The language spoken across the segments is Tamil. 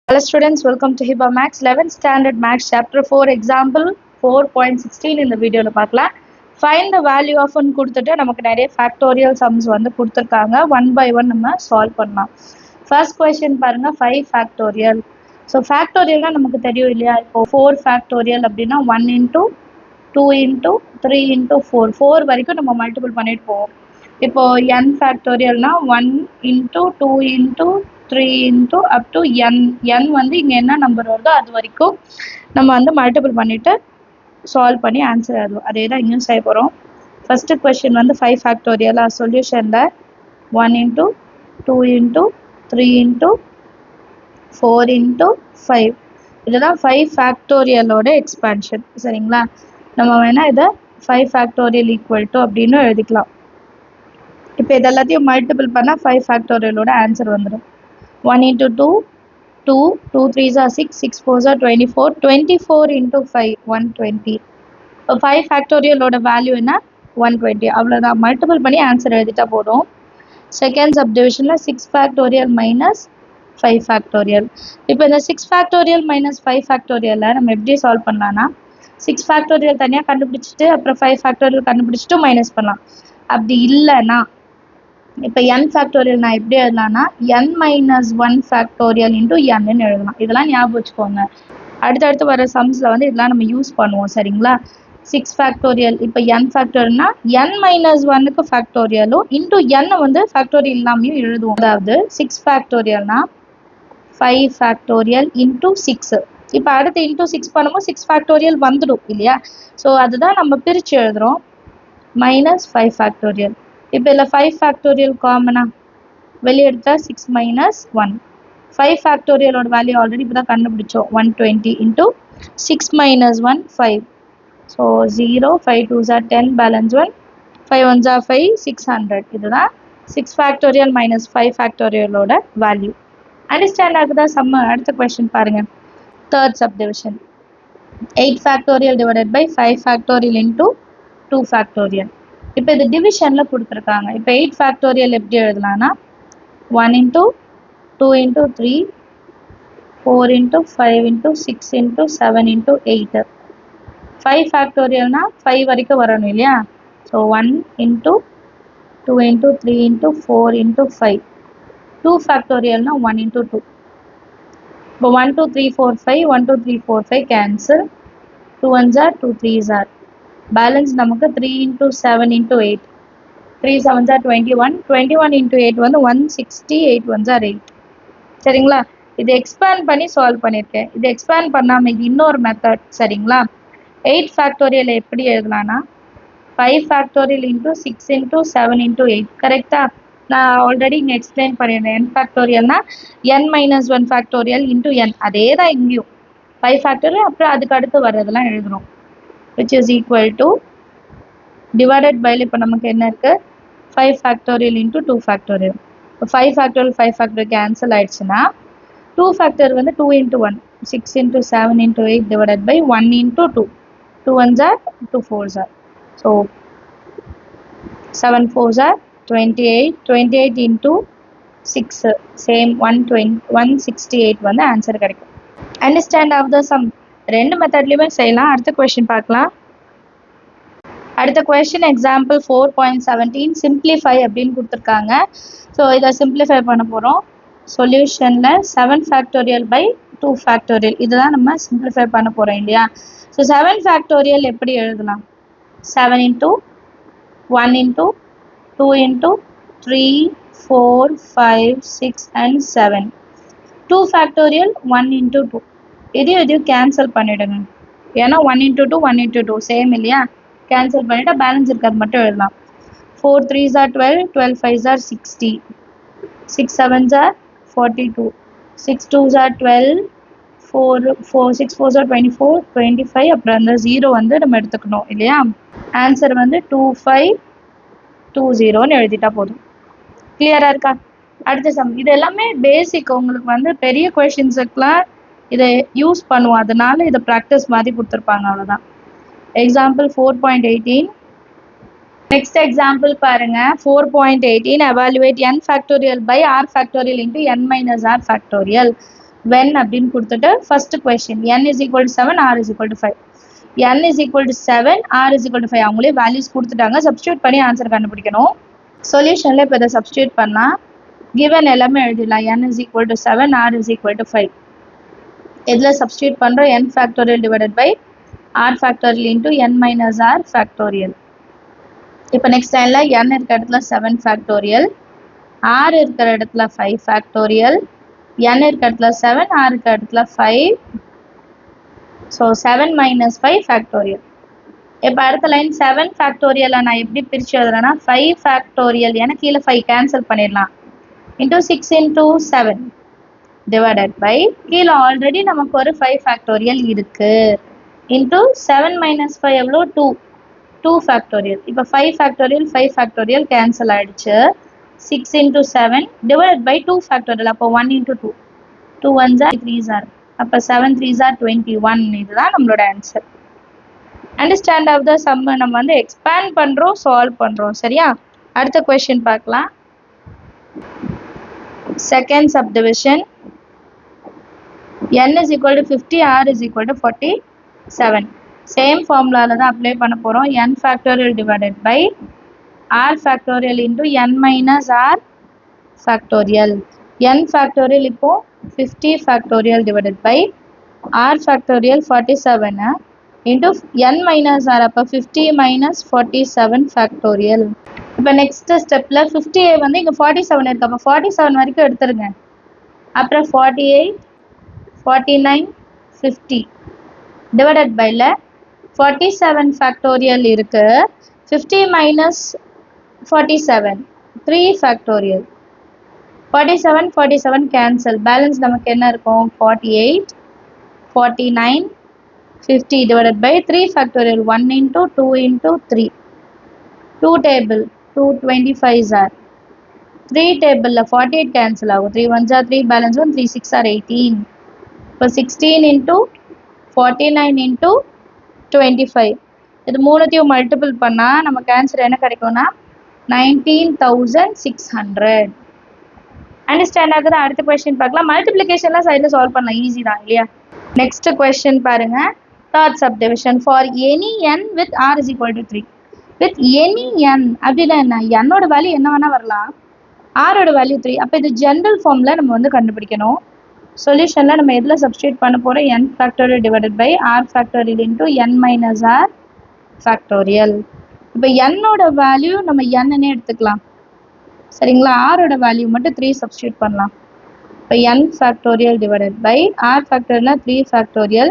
Hello students, welcome to HIBA Max 11th Standard Max Chapter 4 Example 4.16 இந்த வீடியோல பார்க்கலாம். Find the value of ன்னு கொடுத்துட்டு நமக்கு நிறைய factorial sums வந்து கொடுத்துருக்காங்க. ஒன் பை ஒன் நம்ம சால்வ் பண்ணலாம். ஃபர்ஸ்ட் கொஸ்டின் பாருங்க 5 factorial. ஸோ ஃபேக்டோரியல்னா நமக்கு தெரியும் இல்லையா? இப்போ 4 factorial அப்படின்னா 1 into 2 into 3 into 4 4 வரைக்கும் நம்ம மல்டிபிள் பண்ணிட்டு போவோம். இப்போ n ஃபேக்டோரியல்னா 1 into 2 into 3 into up to n வந்து இங்கே என்ன நம்பர் வருதோ அது வரைக்கும் நம்ம வந்து மல்டிபிள் பண்ணிவிட்டு சால்வ் பண்ணி ஆன்சர் ஆயிடும். அதே தான் இங்கேயும் செய்ய போகிறோம். ஃபஸ்ட்டு கொஸ்டின் வந்து 5 ஃபேக்டோரியலாக சொல்யூஷனில் 1 into 2 into 3 into 4 into 5 இதெல்லாம் 5 ஃபேக்டோரியலோட எக்ஸ்பான்ஷன். சரிங்களா? நம்ம வேணால் இதை 5 ஃபேக்டோரியல் ஈக்குவல் டு அப்படின்னு எழுதிக்கலாம். இப்போ இது எல்லாத்தையும் மல்டிபிள் பண்ணால் 5 ஃபேக்டோரியலோட ஆன்சர் வந்துடும். 1 into 2 2 2 3s are 6 6 4s are 24 24 into 5 120. இப்போ 5 ஃபேக்டோரியலோட வேல்யூ என்ன 120. அவ்வளோதான், மல்டிபிள் பண்ணி ஆன்சர் எழுதிட்டா போதும். செகண்ட் சப்டிவிஷனில் 6 ஃபேக்டோரியல் மைனஸ் 5 ஃபேக்டோரியல். இப்போ இந்த 6 ஃபேக்டோரியல் மைனஸ் 5 ஃபேக்டோரியலை நம்ம எப்படி சால்வ் பண்ணலான்னா 6 ஃபேக்டோரியல் தனியாக கண்டுபிடிச்சிட்டு அப்புறம் 5 ஃபேக்டோரியல் கண்டுபிடிச்சிட்டு மைனஸ் பண்ணலாம். அப்படி இல்லைன்னா இப்போ n ஃபேக்டோரியல் நான் எப்படி எழுதலாம்னா n minus 1 factorial into n எழுதலாம். இதெல்லாம் ஞாபகம் வச்சுக்கோங்க. அடுத்தடுத்து வர சம்ஸில் வந்து இதெல்லாம் நம்ம யூஸ் பண்ணுவோம். சரிங்களா? 6 ஃபேக்டோரியல் இப்போ n ஃபேக்டோரியல்னா n மைனஸ் 1க்கு ஃபேக்டோரியலும் இன்டூ n வந்து ஃபேக்டோரியல் இல்லாமையும் எழுதுவோம். அதாவது 6 ஃபேக்டோரியல்னா 5 ஃபேக்டோரியல் இன்டூ 6. இப்போ அடுத்து இன்டூ 6 பண்ணும்போது 6 ஃபேக்டோரியல் வந்துடும் இல்லையா? ஸோ அதுதான் நம்ம பிரித்து எழுதுகிறோம். Minus 5 factorial. இப்போ இதில் 5 ஃபேக்டோரியல் காமனாக வெளியே எடுத்தால் 6 மைனஸ் 1. 5 ஃபேக்டோரியலோட வேல்யூ ஆல்ரெடி இப்போ தான் கண்டுபிடிச்சோம். 120 into 6 minus 1 5. So 0 5 2s are 10 balance 1 5 1s are 5 600. இதுதான் 6 ஃபேக்டோரியல் மைனஸ் 5 ஃபேக்டோரியலோட வேல்யூ. அண்டர்ஸ்டாண்ட் ஆகுதா சம்ம? அடுத்த கொஸ்டின் பாருங்கள். Third subdivision 8 factorial divided by 5 factorial into 2 factorial. இப்போ இது டிவிஷனில் கொடுத்துருக்காங்க. இப்போ 8 ஃபேக்டோரியல் எப்படி எழுதலாம்னா 1 into 2 into 3 4 into 5 into 6 into 7 into 8. 5 ஃபேக்டோரியல்னா 5 வரைக்கும் வரணும் இல்லையா? So 1 into 2 into 3 into 4 into 5. 2 ஃபேக்டோரியல்னா 1 into 2. இப்போ 1 2 3 4 5 1 2 3 4 5 cancel. 2 1s are 2 3s are. Balance நமக்கு 3 into 7 into 8. 3 7s are 21. 21 into 8 வந்து 160. 8 1s are 8. சரிங்களா? இது எக்ஸ்பேண்ட் பண்ணி சால்வ் பண்ணியிருக்கேன். இது எக்ஸ்பேண்ட் பண்ணாமல் இது இன்னொரு மெத்தட். சரிங்களா? 8 ஃபேக்டோரியல் எப்படி எழுதலாம்னா 5 ஃபேக்டோரியல் இன்டூ 6 இன்டூ 7 இன்டூ 8. கரெக்டாக? நான் ஆல்ரெடி இங்கே எக்ஸ்பிளைன் பண்ணியிருந்தேன். n ஃபேக்டோரியல்னா n minus 1 factorial into n. அதே தான் இங்கேயும் 5 ஃபேக்டோரியல் அப்புறம் அதுக்கு அடுத்து வர்றதெல்லாம் எழுதுகிறோம். which is equal to divided by இப்போ நமக்கு என்ன இருக்கு 5 factorial into 2 factorial. இப்போ 5 factorial 5 factorial cancel ஆயிடுச்சுன்னா 2 factorial வந்து 2 into 1 6 into 7 into 8 divided by 1 into 2. 2 1s are 2 4s are. So 7 4s are 28. 28 into 6 same 120 168 வந்து ஆன்சர் கிடைக்கும். Understand of the sum. ரெண்டு மெத்தட்லையுமே செய்யலாம். அடுத்த கொஸ்டின் பார்க்கலாம். அடுத்த கொஸ்டின் எக்ஸாம்பிள் 4.17 சிம்பிளிஃபை அப்படின்னு கொடுத்துருக்காங்க. ஸோ இதை சிம்பிளிஃபை பண்ண போகிறோம். சொல்யூஷனில் 7 ஃபேக்டோரியல் பை 2 ஃபேக்டோரியல் இதுதான் நம்ம சிம்பிளிஃபை பண்ண போகிறோம் இல்லையா? ஸோ 7 ஃபேக்டோரியல் எப்படி எழுதலாம் 7 into 1 into 2 into 3 4 5 6 and 7. 2 factorial 1 into 2. இதையும் கேன்சல் பண்ணிவிடுங்க. ஏன்னா 1 into 2 1 into 2 சேம் இல்லையா? கேன்சல் பண்ணிவிட்டு பேலன்ஸ் இருக்கிறது மட்டும் எழுதலாம். 4 3s are 12 12 5s are 60 6 7s are 42 6 2s are 12 4 6 4s are 24 25 அப்புறம் அந்த 0 வந்து நம்ம எடுத்துக்கணும் இல்லையா? ஆன்சர் வந்து 2520 எழுதிட்டா போதும். கிளியராக இருக்கா? அடுத்த சம். இது எல்லாமே பேசிக். உங்களுக்கு வந்து பெரிய கொஷின்ஸுக்கெலாம் இதை யூஸ் பண்ணுவோம். அதனால இதை ப்ராக்டிஸ் மாதிரி கொடுத்துருப்பாங்க. அவ்வளோதான். எக்ஸாம்பிள் 4.18. நெக்ஸ்ட் எக்ஸாம்பிள் பாருங்க 4.18. Evaluate n factorial by r factorial into n minus r factorial. when அப்படின்னு கொடுத்துட்டு first question n is equal to 7 r is equal to 5. n is equal to 7 r is equal to 5 அவங்களே வேல்யூஸ் கொடுத்துட்டாங்க. சப்ஸ்டியூட் பண்ணி ஆன்சர் கண்டுபிடிக்கணும். சொல்யூஷன்ல இப்போ இதை சப்ஸ்டியூட் பண்ணா given எல்லாமே எழுதிடலாம். n is equal to 7 r is equal to 5. இதில் சப்ஸ்டியூட் பண்ணுறோம் n factorial divided by r factorial into n minus r factorial. இப்போ நெக்ஸ்ட் லைனில் n இருக்கிற இடத்துல 7 factorial, r இருக்கிற இடத்துல 5 factorial, n இருக்கிற இடத்துல 7, r இருக்கிற இடத்துல 5. So 7 minus 5 factorial. இப்போ அடுத்த லைன் 7 factorial நான் எப்படி பிரித்து எழுதுறேன்னா 5 factorial எனக்கு கீழே 5 கேன்சல் பண்ணிடலாம் into 6 into 7 divided by கீழே ஆல்ரெடி நமக்கு ஒரு 5 factorial இருக்கு into 7 minus 5 எவ்வளோ 2 factorial. இப்போ 5 factorial கேன்சல் ஆயிடுச்சு. 6 into 7 divided by 2 factorial. அப்போ 1 into 2 2 1s are 3s are அப்போ 7 3s are 21. இதுதான் நம்மளோட answer. Understand of the sum நம்ம வந்து எக்ஸ்பேண்ட் பண்ணுறோம், சால்வ் பண்ணுறோம். சரியா? அடுத்த கொஸ்டின் பார்க்கலாம். Second subdivision n is equal to 50, r is equal to 47. Same ஃபார்முலாவில் தான் அப்ளை பண்ண போகிறோம். n factorial divided by r factorial into n minus r factorial. n factorial இப்போ 50 factorial divided by r factorial 47 into n minus r அப்போ 50 minus 47 factorial. இப்போ நெக்ஸ்ட் ஸ்டெப்பில் 50 வந்து இங்கே 47 இருக்கு. அப்போ 47 வரைக்கும் எடுத்துருங்க. அப்புறம் 48 49 50 divided by 47 factorial இருக்கு. 50 minus 47 3 factorial. 47 cancel. பேலன்ஸ் நமக்கு என்ன இருக்கும்? 48 49 50 divided by 3 factorial. 1 into 2 into 3. 2 table 2 25s are 3 table 48 cancel ஆகும். 3 1s are 3 balance 1 3 6 are 18. இப்போ 16 into 49 into 25 இது மூணுத்தையும் மல்டிபிள் பண்ணால் நமக்கு ஆன்சர் என்ன கிடைக்கும்னா 19,600. அண்டர்ஸ்டாண்ட் ஆகுது? அடுத்த கொஸ்டின் பார்க்கலாம். மல்டிப்ளிகேஷன்லாம் சைடில் சால்வ் பண்ணலாம், ஈஸி தான் இல்லையா? நெக்ஸ்ட் கொஸ்டின் பாருங்க. Third subdivision for any n with r is equal to 3. With any n அப்படின்னா என்ன? என்னோட வேல்யூ என்ன வேணால் வரலாம், ஆரோட வேல்யூ 3. அப்போ இது ஜென்ரல் ஃபார்மில் நம்ம வந்து கண்டுபிடிக்கணும். சொல்யூஷனில் நம்ம எதில் சப்ஸ்டியூட் பண்ண போகிறோம்? n factorial divided by r factorial into n minus r factorial. இப்போ என்னோட வேல்யூ நம்ம என்னன்னே எடுத்துக்கலாம். சரிங்களா? ஆரோட வேல்யூ மட்டும் 3 சப்ஸ்டியூட் பண்ணலாம். இப்போ n factorial divided by r factorial 3 factorial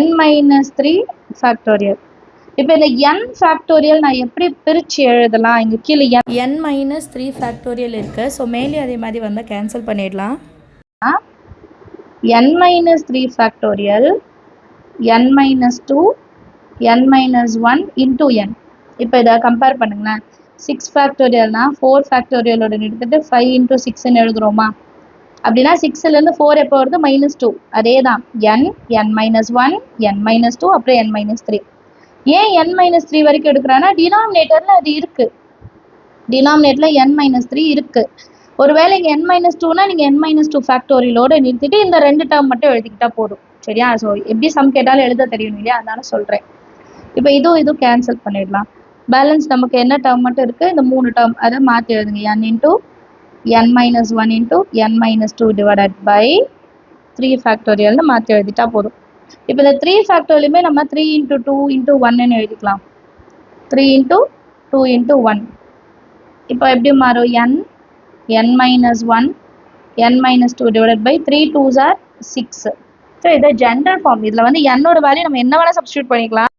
n minus 3 factorial. இப்போ இந்த n factorial நான் எப்படி பிரித்து எழுதலாம்? இங்கே கீழே n minus 3 factorial இருக்குது. ஸோ மேலே அதே மாதிரி வந்து கேன்சல் பண்ணிடலாம். n minus 3 factorial n minus 2 n minus 1 into n. இப்போ இதை கம்பேர் பண்ணுங்களேன். 6 factorialனா 4 factorialோட எடுத்துட்டு 5 into 6ன்னு எழுதுகிறோமா? அப்படின்னா 6லேருந்து 4 எப்போ வருது? -2. அதே தான் n minus 1 n minus 2 அப்புறம் n minus 3. ஏன் n minus 3 வரைக்கும் எடுக்கிறான்னா டினாமினேட்டரில் அது இருக்குது. டினாமினேட்டரில் n minus 3 இருக்குது. ஒருவேளை இங்கே n minus 2னா நீங்கள் n minus 2 ஃபேக்டோரியலோடு நிறுத்திட்டு இந்த 2 டேர்ம் மட்டும் எழுதிக்கிட்டா போதும். சரியா? ஸோ எப்படி சம் கேட்டாலும் எழுத தெரியும் இல்லையா? அதனால சொல்கிறேன். இப்போ இதுவும் கேன்சல் பண்ணிடலாம். பேலன்ஸ் நமக்கு என்ன டேர்ம் மட்டும் இருக்குது? இந்த 3 டேர்ம் அதை மாற்றி எழுதுங்க. n into n minus 1 into n minus 2 divided by 3 ஃபேக்டோரியல்னு மாற்றி எழுதிட்டா போதும். இப்போ இந்த 3 ஃபேக்டோரியலுமே நம்ம 3 into 2 into 1ன்னு எழுதிக்கலாம். 3 into 2 into 1. இப்போ எப்படி மாறும்? n minus 1 n minus 2 divided by 3 2s are 6. So இதை ஜென்ரல் ஃபார்ம். இதில் வந்து என்னோட வேல்யூ நம்ம என்ன வேணால் சப்ஸ்டியூட் பண்ணிக்கலாம்.